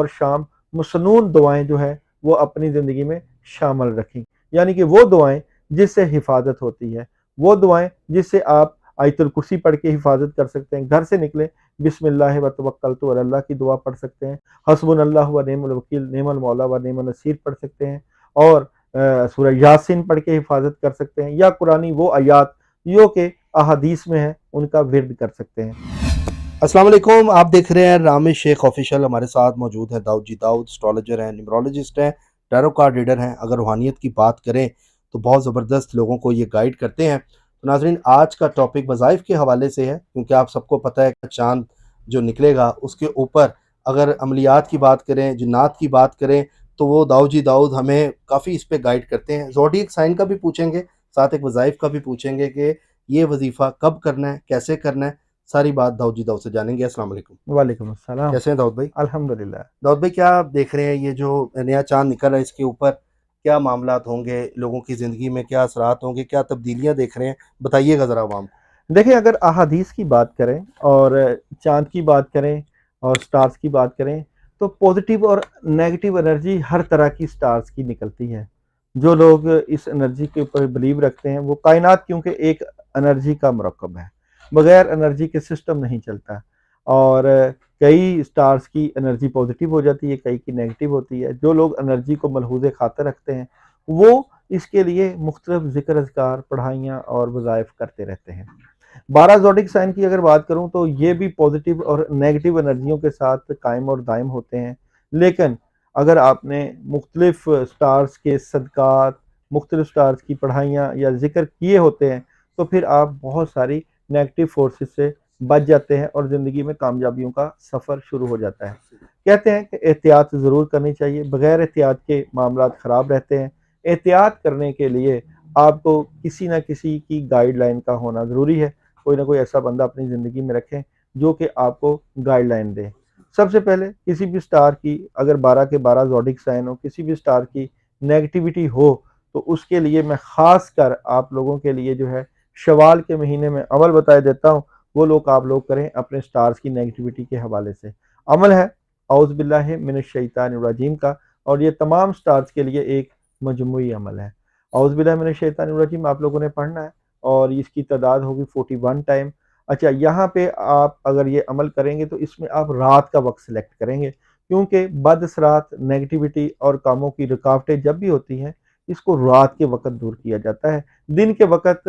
और शाम मसनून दुआएं जो है वो अपनी ज़िंदगी में शामिल रखें। यानी कि वो दुआएं जिससे हिफाजत होती है, वो दुआएं जिससे आप आयतुल कुर्सी पढ़ के हिफाजत कर सकते हैं। घर से निकले बिस्मिल्लाह व तवक्कलतु अलल्लाह की दुआ पढ़ सकते हैं। हस्बुनल्लाहु व निअमल वकील, निअमल मौला व निअमन नसीर पढ़ सकते हैं। और सूरह यासीन पढ़ के हिफाजत कर सकते हैं, या कुरानी वो आयात जो कि अहादीस में है उनका विर्द कर सकते हैं। अस्सलाम वालेकुम, आप देख रहे हैं रामिश शेख ऑफिशियल। हमारे साथ मौजूद है दाऊद जी दाऊद, एस्ट्रोलॉजर हैं, न्यूमरोलॉजिस्ट हैं, टैरो कार्ड रीडर हैं। अगर रूहानियत की बात करें तो बहुत ज़बरदस्त लोगों को ये गाइड करते हैं। तो नाज़रीन, आज का टॉपिक वज़ाइफ के हवाले से है, क्योंकि आप सबको पता है कि चाँद जो निकलेगा उसके ऊपर अगर अमलियात की बात करें, जिन्नात की बात करें, तो वो दाऊद जी दाऊद हमें काफ़ी इस पे गाइड करते हैं। ज़ोडिएक साइन का भी पूछेंगे, साथ एक वज़ाइफ का भी पूछेंगे कि ये वजीफ़ा कब करना है, कैसे करना है। सारी बात दाऊद जी दाऊद से जानेंगे। अस्सलाम वालेकुम। वालेकुम अस्सलाम। कैसे हैं दाऊद भाई? अल्हम्दुलिल्लाह। दाऊद भाई, क्या आप देख रहे हैं ये जो नया चांद निकल रहा है, इसके ऊपर क्या मामलात होंगे, लोगों की ज़िंदगी में क्या असरात होंगे, क्या तब्दीलियाँ देख रहे हैं? बताइएगा ज़रा आवाम को। देखिए, अगर अहादीस की बात करें और चाँद की बात करें और स्टार्स की बात करें, तो पॉजिटिव और नेगेटिव एनर्जी हर तरह की स्टार्स की निकलती है। जो लोग इस एनर्जी के ऊपर बिलीव रखते हैं, वो कायनात क्योंकि एक एनर्जी का मरकब है, बगैर एनर्जी के सिस्टम नहीं चलता। और कई स्टार्स की एनर्जी पॉजिटिव हो जाती है, कई की नेगेटिव होती है। जो लोग एनर्जी को मलहूज़ खातिर रखते हैं, वो इसके लिए मुख्तलिफ ज़िक्र अज़कार, पढ़ाइयाँ और वज़ाइफ करते रहते हैं। 12 ज़ोडिक साइन की अगर बात करूं तो ये भी पॉजिटिव और नेगेटिव एनर्जियों के साथ कायम और दायम होते हैं। लेकिन अगर आपने मुख्तलिफ स्टार्स के सदक़ात, मुख्तलिफ स्टार्स की पढ़ाइयाँ या ज़िक्र किए होते हैं, तो फिर आप बहुत सारी नेगेटिव फोर्सेस से बच जाते हैं और ज़िंदगी में कामयाबियों का सफ़र शुरू हो जाता है। कहते हैं कि एहतियात ज़रूर करनी चाहिए, बगैर एहतियात के मामलात ख़राब रहते हैं। एहतियात करने के लिए आपको किसी न किसी की गाइडलाइन का होना ज़रूरी है। कोई ना कोई ऐसा बंदा अपनी ज़िंदगी में रखें जो कि आपको गाइडलाइन दे। सबसे पहले किसी भी स्टार की अगर 12 के 12 ज़ोडिक साइन हो, किसी भी स्टार की नेगेटिविटी हो, तो उसके लिए मैं ख़ास कर आप लोगों के लिए जो है शवाल के महीने में अमल बताए देता हूँ। वो लोग आप लोग करें अपने स्टार्स की नेगेटिविटी के हवाले से। अमल है औज़ बिल्लाहि मिनश शैतानिर रजीम का, और ये तमाम स्टार्स के लिए एक मजमूई अमल है। औज़ बिल्लाहि मिनश शैतानिर रजीम आप लोगों ने पढ़ना है और इसकी तादाद होगी 41 टाइम। अच्छा, यहाँ पे आप अगर ये अमल करेंगे तो इसमें आप रात का वक्त सिलेक्ट करेंगे, क्योंकि बदअसरात, नेगेटिविटी और कामों की रुकावटें जब भी होती हैं, इसको रात के वक्त दूर किया जाता है। दिन के वक्त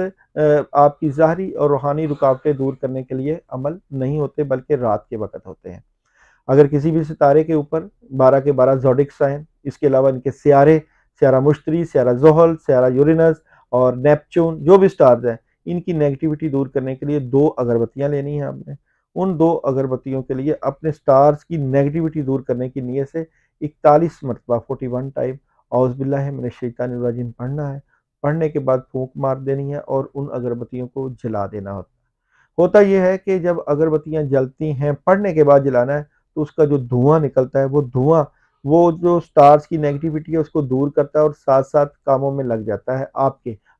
आपकी ज़ाहरी और रूहानी रुकावटें दूर करने के लिए अमल नहीं होते, बल्कि रात के वक्त होते हैं। अगर किसी भी सितारे के ऊपर 12 के 12 ज़ोडिक साइन, इसके अलावा इनके सियारे, सियारा मुश्तरी, सियारा ज़ुहल, सियारा यूरेनस और नेपच्यून, जो भी स्टार्स हैं, इनकी नेगेटिविटी दूर करने के लिए 2 अगरबत्तियाँ लेनी है आपने। उन 2 अगरबत्तियों के लिए अपने स्टार्स की नेगेटिविटी दूर करने की नीयत से 41 मरतबा 41 टाइम औज़ बिल्लाहि मिनश शैतानिर रजीम पढ़ना है। पढ़ने के बाद फूँक मार देनी है और उन अगरबत्तियों को जला देना होता है। होता ये है कि जब अगरबत्तियाँ जलती हैं, पढ़ने के बाद जलाना है, तो उसका जो धुआँ निकलता है, वो धुआँ वो जो स्टार्स की नेगेटिविटी है उसको दूर करता है और साथ-साथ कामों में लग जाता है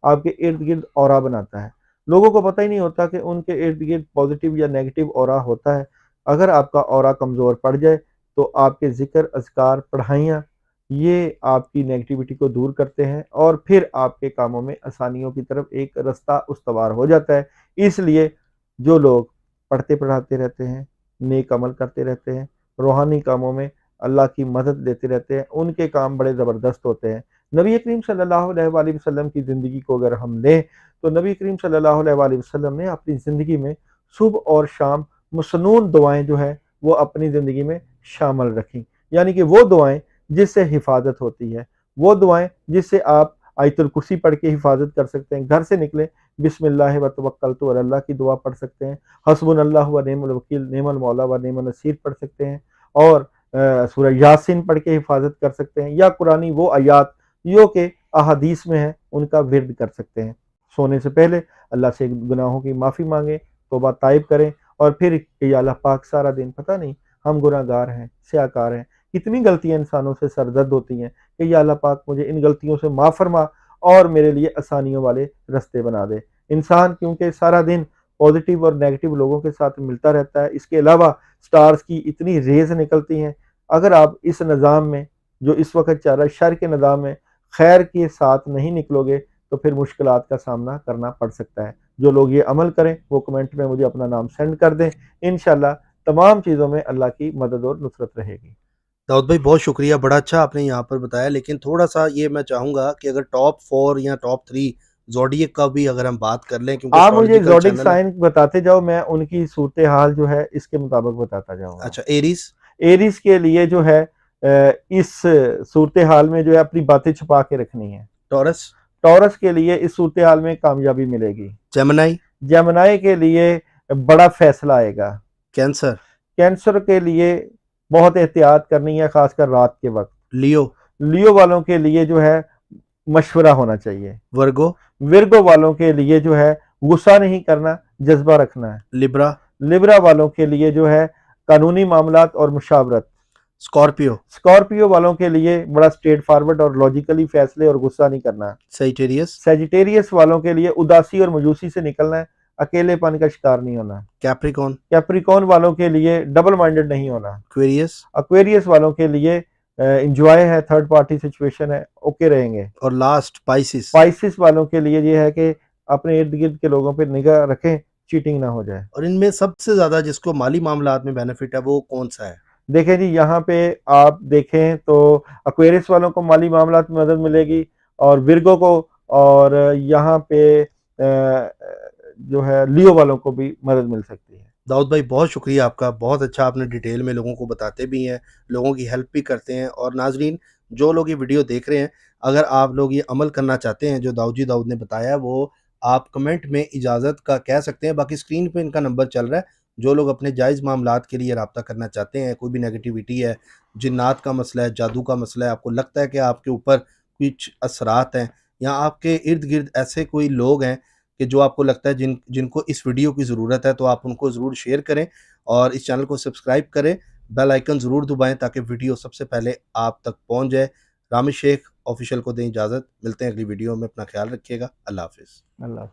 आपके इर्द-गिर्द ऑरा बनाता है। लोगों को पता ही नहीं होता कि उनके इर्द-गिर्द पॉज़िटिव या नेगेटिव ऑरा होता है। अगर आपका ऑरा कमज़ोर पड़ जाए, तो आपके ज़िक्र, अज़कार, पढ़ाइयाँ, ये आपकी नेगेटिविटी को दूर करते हैं और फिर आपके कामों में आसानियों की तरफ एक रास्ता उस्तवार हो जाता है। इसलिए जो लोग पढ़ते पढ़ाते रहते हैं, नेक अमल करते रहते हैं, रूहानी कामों में अल्लाह की मदद लेते रहते हैं, उनके काम बड़े ज़बरदस्त होते हैं। नबी करीम सल्लल्लाहु अलैहि वसल्लम की ज़िंदगी को अगर हम लें, तो नबी करीम सल्लल्लाहु अलैहि वसल्लम ने अपनी ज़िंदगी में सुबह और शाम मसनून दुआएँ जो हैं, वो अपनी ज़िंदगी में शामिल रखीं। यानी कि वो दुआएँ जिससे हिफाज़त होती है, वो दुआएँ जिससे आप आयतुल कुर्सी पढ़ के हिफाज़त कर सकते हैं। घर से निकले बिस्मिल्लाह व तवक्कलतु अलल्लाह की दुआ पढ़ सकते हैं। हस्बुनल्लाहु व निअमल वकील, निअमल मौला व निअमन नसीर पढ़ सकते हैं। और सूरह यासीन पढ़ के हिफाजत कर सकते हैं, या कुरानी वो आयात जो कि अहादीस में है उनका विर्द कर सकते हैं। सोने से पहले अल्लाह से गुनाहों की माफ़ी मांगें, तौबा ताइब करें और फिर कि या अल्लाह पाक, सारा दिन पता नहीं हम गुनाहगार हैं, स्याहकार हैं, कितनी गलतियाँ इंसानों से सरदर्द होती हैं, कि या अल्लाह पाक मुझे इन गलतियों से माफ़ फरमा और मेरे लिए आसानियों वाले रास्ते बना दे। इंसान क्योंकि सारा दिन पॉजिटिव और नेगेटिव लोगों के साथ मिलता रहता है, इसके अलावा स्टार्स की इतनी रेज़ निकलती हैं, अगर आप इस निज़ाम में जो इस वक्त चल रहा है शर के निज़ाम में खैर के साथ नहीं निकलोगे तो फिर मुश्किलात का सामना करना पड़ सकता है। जो लोग ये अमल करें वो कमेंट में मुझे अपना नाम सेंड कर दें, इंशाल्लाह तमाम चीज़ों में अल्लाह की मदद और नुसरत रहेगी। दाऊद भाई बहुत शुक्रिया, बड़ा अच्छा आपने यहाँ पर बताया, लेकिन थोड़ा-सा ये मैं चाहूँगा कि अगर टॉप 4 या टॉप 3 ज़ोडिएक का भी अगर हम बात कर लें, क्योंकि आप मुझे एस्ट्रोलॉजिकल ज़ोडिक चैनल है। साइन बताते जाओ, मैं उनकी सूरत-ए-हाल जो है इसके मुताबिक बताता जाऊँगा। अच्छा, एरीज़? एरीज़ के लिए जो है इस सूरत-ए-हाल में जो है अपनी बातें छुपा के रखनी है। टॉरस? टॉरस के लिए इस सूरत-ए-हाल में कामयाबी मिलेगी। जेमिनी? जेमिनी के लिए बड़ा फैसला आएगा। कैंसर? कैंसर के लिए बहुत एहतियात करनी है, खासकर रात के वक़्त। लियो? लियो वालों के लिए जो है मशवरा होना चाहिए। वर्गो? विर्गो वालों के लिए जो है गुस्सा नहीं करना, जज़्बा रखना है। लिब्रा? लिब्रा वालों के लिए जो है कानूनी मामलात और मुशावरत। स्कॉर्पियो? स्कॉर्पियो वालों के लिए बड़ा स्ट्रेट फॉरवर्ड और लॉजिकली फैसले और गुस्सा नहीं करना। सजिटेरियस? सेजिटेरियस वालों के लिए उदासी और मायूसी से निकलना है, अकेलेपन का शिकार नहीं होना। कैप्रिकॉर्न? कैप्रिकॉर्न वालों के लिए डबल माइंडेड नहीं होना। एक्वेरियस? एक्वेरियस वालों के लिए एंजॉय है, थर्ड पार्टी सिचुएशन है, ओके रहेंगे। और लास्ट पाइसिस? स्पाइसिस वालों के लिए ये है कि अपने इर्द गिर्द के लोगों पर निगाह रखें, चीटिंग ना हो जाए। और इनमें सबसे ज़्यादा जिसको माली मामलात में बेनिफिट है वो कौन-सा है? देखें जी, यहाँ पे आप देखें तो एक्वेरियस वालों को माली मामलात में मदद मिलेगी और विर्गो को, और यहाँ पे जो है लियो वालों को भी मदद मिल सकती है। दाऊद भाई बहुत शुक्रिया आपका, बहुत अच्छा आपने डिटेल में लोगों को बताते भी हैं, लोगों की हेल्प भी करते हैं। और नाज़रीन, जो लोग ये वीडियो देख रहे हैं, अगर आप लोग ये अमल करना चाहते हैं जो दाऊद ने बताया, वो आप कमेंट में इजाज़त का कह सकते हैं। बाकी स्क्रीन पे इनका नंबर चल रहा है, जो लोग अपने जायज़ मामलात के लिए राब्ता करना चाहते हैं, कोई भी नेगेटिविटी है, जिन्नात का मसला है, जादू का मसला है, आपको लगता है कि आपके ऊपर कुछ असरात हैं, या आपके इर्द-गिर्द ऐसे कोई लोग हैं कि जो आपको लगता है जिनको इस वीडियो की ज़रूरत है, तो आप उनको ज़रूर शेयर करें और इस चैनल को सब्सक्राइब करें, बेल आइकन ज़रूर दबाएँ ताकि वीडियो सबसे पहले आप तक पहुँच जाए। रामिश शेख ऑफ़िशियल को दें इजाज़त, मिलते हैं अगली वीडियो में, अपना ख़्याल रखिएगा। अल्लाह हाफ़िज़। अल्लाह